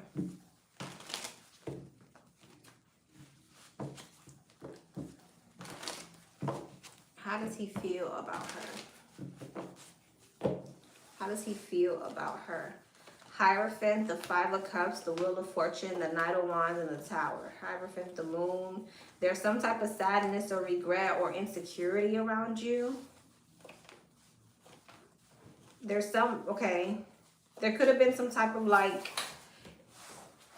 How does he feel about her? How does he feel about her? Hierophant, the Five of Cups, the Wheel of Fortune, the Knight of Wands, and the Tower. Hierophant, the Moon. There's some type of sadness or regret or insecurity around you. There's some, okay, there could have been some type of like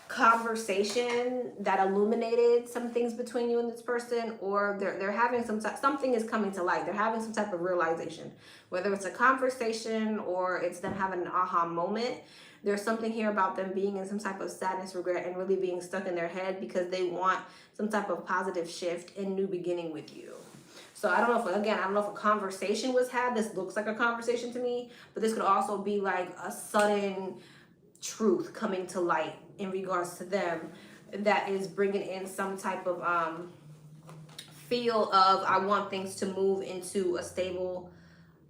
conversation that illuminated some things between you and this person, or they're having something is coming to light. They're having some type of realization, whether it's a conversation or it's them having an aha moment. There's something here about them being in some type of sadness, regret, and really being stuck in their head because they want some type of positive shift and new beginning with you. So I don't know if, again, I don't know if a conversation was had. This looks like a conversation to me, but this could also be like a sudden truth coming to light in regards to them that is bringing in some type of feel of, I want things to move into a stable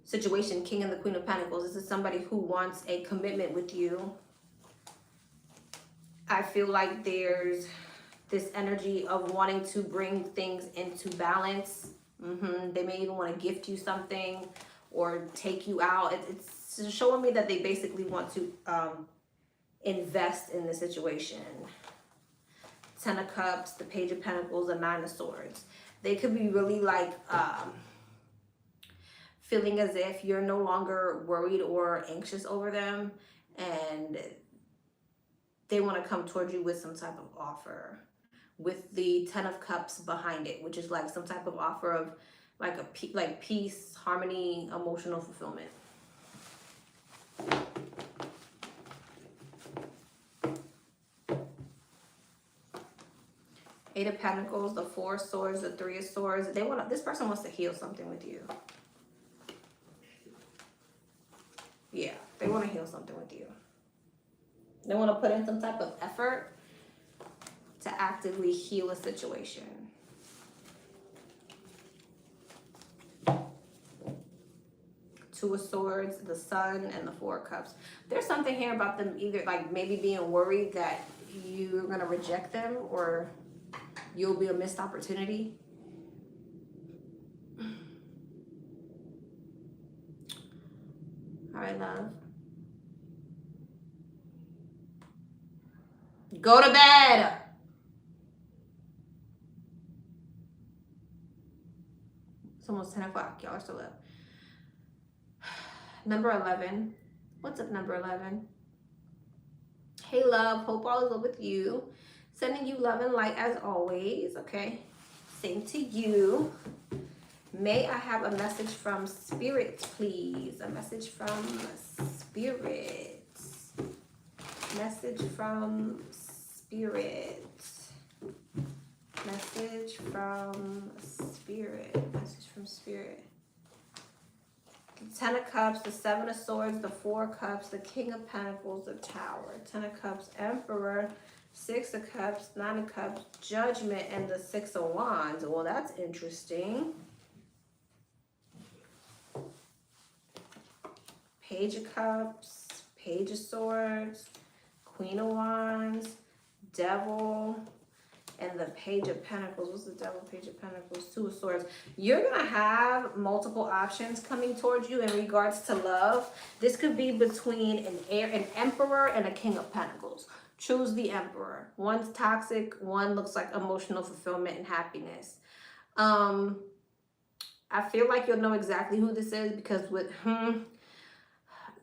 situation. King and the Queen of Pentacles. This is somebody who wants a commitment with you. I feel like there's this energy of wanting to bring things into balance. They may even want to gift you something or take you out. It's showing me that they basically want to invest in the situation. 10 of Cups, the Page of Pentacles, the 9 of Swords. They could be really like feeling as if you're no longer worried or anxious over them, and they want to come towards you with some type of offer, with the 10 of Cups behind it, which is like some type of offer of like peace, harmony, emotional fulfillment. Eight of Pentacles, the 4 of Swords, the 3 of Swords. This person wants to heal something with you. Yeah, they want to heal something with you. They want to put in some type of effort to actively heal a situation. Two of Swords, the Sun, and the 4 of Cups. There's something here about them either like maybe being worried that you're going to reject them or you'll be a missed opportunity. All right, love. Go to bed. It's almost 10 o'clock. Y'all are still up. Number 11. What's up, number 11? Hey, love. Hope all is well with you. Sending you love and light as always, okay? Same to you. May I have a message from Spirit, please? A message from Spirit. Message from Spirit. Message from Spirit. Message from Spirit. The 10 of Cups, the 7 of Swords, the 4 of Cups, the King of Pentacles, the Tower. 10 of Cups, Emperor. 6 of Cups, 9 of Cups, Judgment, and the 6 of Wands. Well, that's interesting. Page of Cups, Page of Swords, Queen of Wands, Devil, and the Page of Pentacles. What's the Devil, Page of Pentacles, 2 of Swords. You're going to have multiple options coming towards you in regards to love. This could be between an Emperor and a King of Pentacles. Choose the Emperor. One's toxic, one looks like emotional fulfillment and happiness. I feel like you'll know exactly who this is because with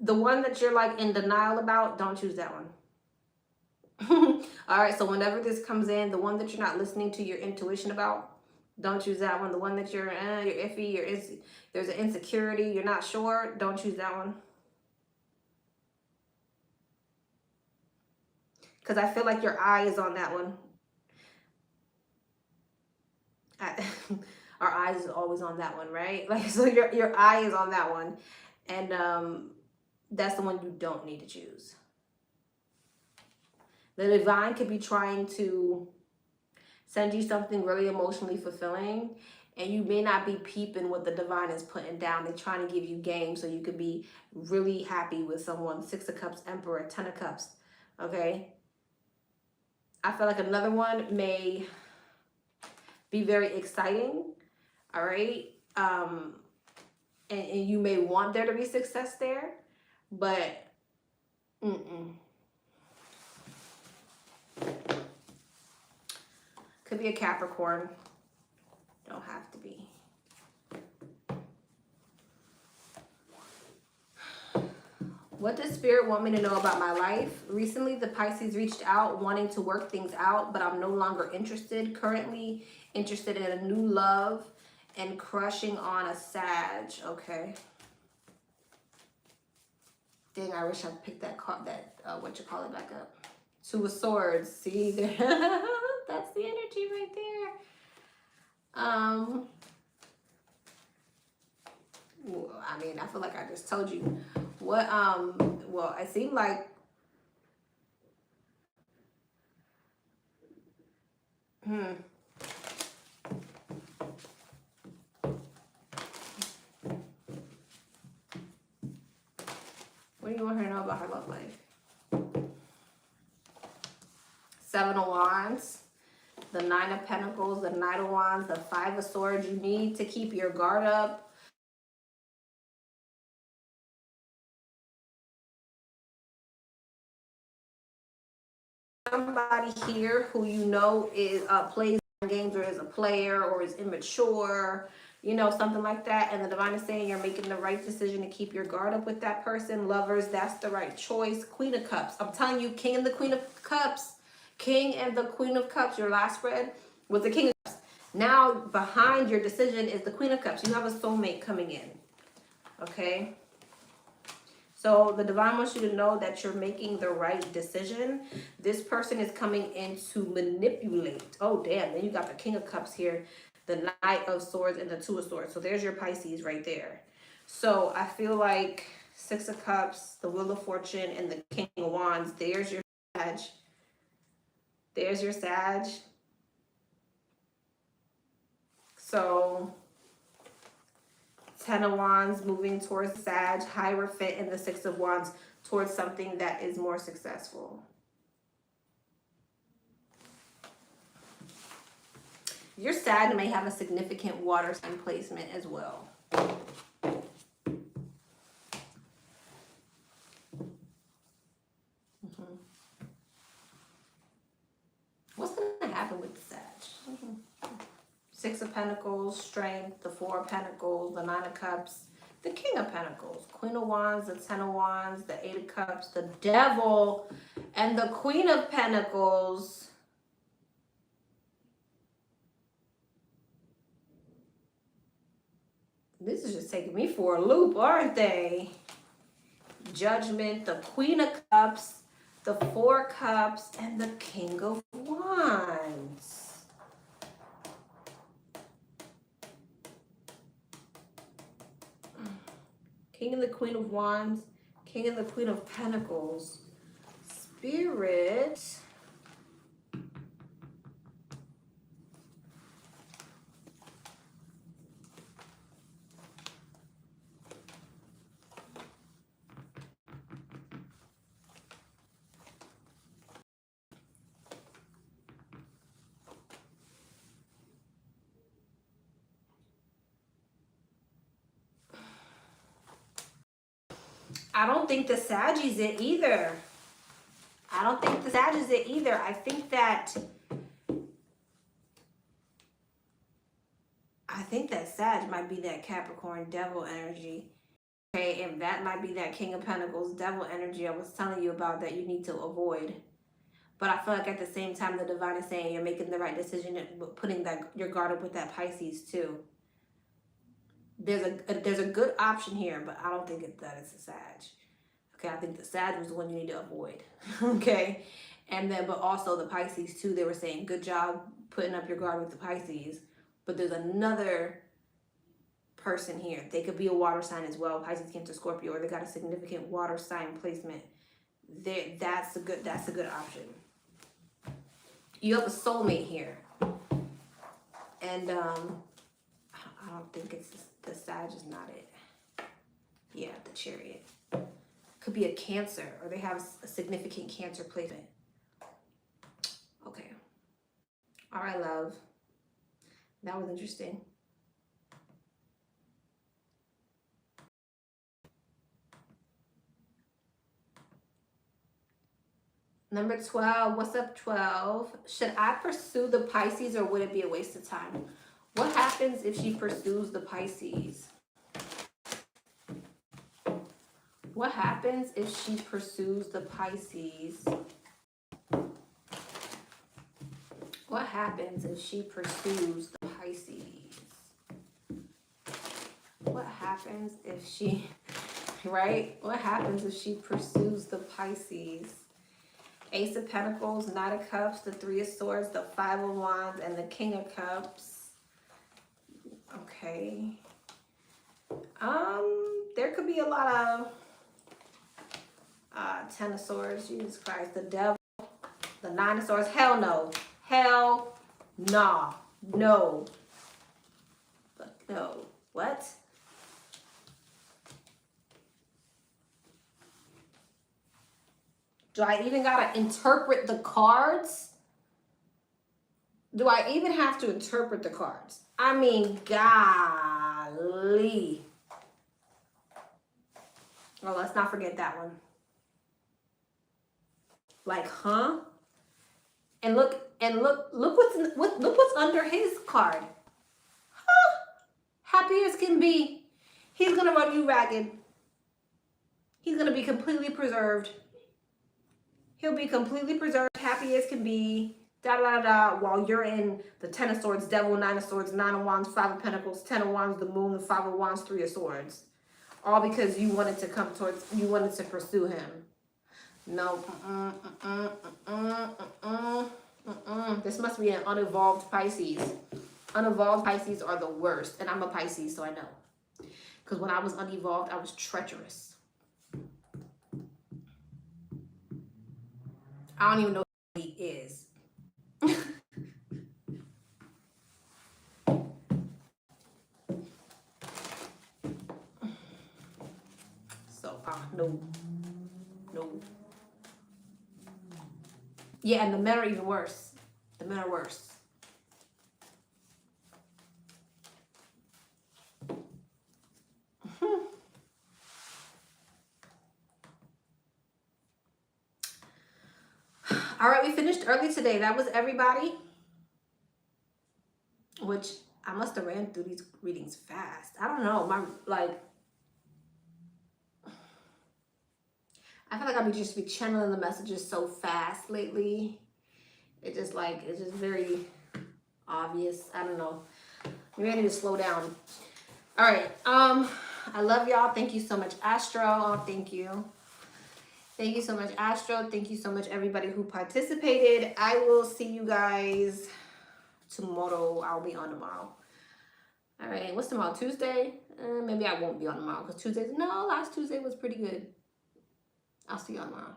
the one that you're like in denial about, don't choose that one. All right, so whenever this comes in, the one that you're not listening to your intuition about, don't choose that one. The one that you're iffy, there's an insecurity, you're not sure, don't choose that one. Because I feel like your eye is on that one. Our eyes is always on that one, right? Like, so your eye is on that one. And that's the one you don't need to choose. The divine could be trying to send you something really emotionally fulfilling. and you may not be peeping what the divine is putting down. They're trying to give you game so you could be really happy with someone. 6 of Cups, Emperor, 10 of Cups. Okay. I feel like another one may be very exciting. All right. And you may want there to be success there, but could be a Capricorn. Don't have to be. What does Spirit want me to know about my life? Recently, the Pisces reached out wanting to work things out, but I'm no longer interested. Currently interested in a new love and crushing on a Sag. Okay. Dang, I wish I picked that card, what you call it, back up. 2 of Swords. See there? That's the energy right there. Well, I mean, I feel like I just told you what. Well, it seemed like. What do you want her to know about her love life? 7 of Wands, the 9 of Pentacles, the Knight of Wands, the 5 of Swords. You need to keep your guard up. Somebody here who you know is plays games or is a player or is immature, you know, something like that. And the divine is saying you're making the right decision to keep your guard up with that person. Lovers, that's the right choice. Queen of Cups. I'm telling you, King and the Queen of Cups. King and the Queen of Cups. Your last spread was the King of Cups. Now, behind your decision is the Queen of Cups. You have a soulmate coming in. Okay? So the divine wants you to know that you're making the right decision. This person is coming in to manipulate. Oh, damn. Then you got the King of Cups here, the Knight of Swords, and the 2 of Swords. So there's your Pisces right there. So I feel like 6 of Cups, the Wheel of Fortune, and the King of Wands. There's your Sag. There's your Sag. So 10 of Wands moving towards Sag, Hierophant, and the 6 of Wands towards something that is more successful. Your Sag may have a significant water sign placement as well. What's going to happen with the Sag? 6 of Pentacles, Strength, the 4 of Pentacles, the 9 of Cups, the King of Pentacles, Queen of Wands, the 10 of Wands, the 8 of Cups, the Devil, and the Queen of Pentacles. This is just taking me for a loop, aren't they? Judgment, the Queen of Cups, the 4 Cups, and the King of Wands. King and the Queen of Wands, King and the Queen of Pentacles. Spirit. I don't think the Sag is it either. I don't think the Sag is it either. I think that Sag might be that Capricorn Devil energy. Okay, and that might be that King of Pentacles Devil energy I was telling you about that you need to avoid. But I feel like at the same time, the divine is saying you're making the right decision and putting your guard up with that Pisces too. There's a good option here, but I don't think that it's a Sag. Okay, I think the Sag was the one you need to avoid. Okay, and then but also the Pisces too. They were saying good job putting up your guard with the Pisces, but there's another person here. They could be a water sign as well. Pisces, Cancer, Scorpio, or they got a significant water sign placement. That's a good option. You have a soulmate here, and I don't think it's the Sag is not it. Yeah, the Chariot. Could be a Cancer, or they have a significant Cancer placement. Okay. All right, love. That was interesting. Number 12. What's up, 12? Should I pursue the Pisces, or would it be a waste of time? What happens if she pursues the Pisces? What happens if she pursues the Pisces? What happens if she pursues the Pisces? What happens if she, right? What happens if she pursues the Pisces? Ace of Pentacles, Knight of Cups, the Three of Swords, the Five of Wands, and the King of Cups. Okay. There could be a lot of Ten of Swords, Jesus Christ, the Devil, the Nine of Swords. Hell no. Hell nah. No. No. What? Do I even gotta interpret the cards? Do I even have to interpret the cards? I mean, golly. Oh, let's not forget that one. Like, huh? And look what's under his card. Huh? Happy as can be. He's gonna run you ragged. He's gonna be completely preserved. He'll be completely preserved, happy as can be, while you're in the Ten of Swords, Devil, Nine of Swords, Nine of Wands, Five of Pentacles, Ten of Wands, the Moon, the Five of Wands, Three of Swords. All because you wanted to you wanted to pursue him. No. This must be an unevolved Pisces. Unevolved Pisces are the worst. And I'm a Pisces, so I know. Because when I was unevolved, I was treacherous. I don't even know who he is. So, no. Yeah, and the men are even worse. The men are worse. All right, we finished early today. That was everybody. Which I must have ran through these readings fast. I don't know. I feel like I'll just be channeling the messages so fast lately. It's just very obvious. I don't know. Maybe I need to slow down. All right. I love y'all. Thank you so much, Astro. Oh, thank you. Thank you so much, Astro. Thank you so much, everybody who participated. I will see you guys tomorrow. I'll be on tomorrow. All right. What's tomorrow? Tuesday? Maybe I won't be on tomorrow because last Tuesday was pretty good. I'll see y'all tomorrow.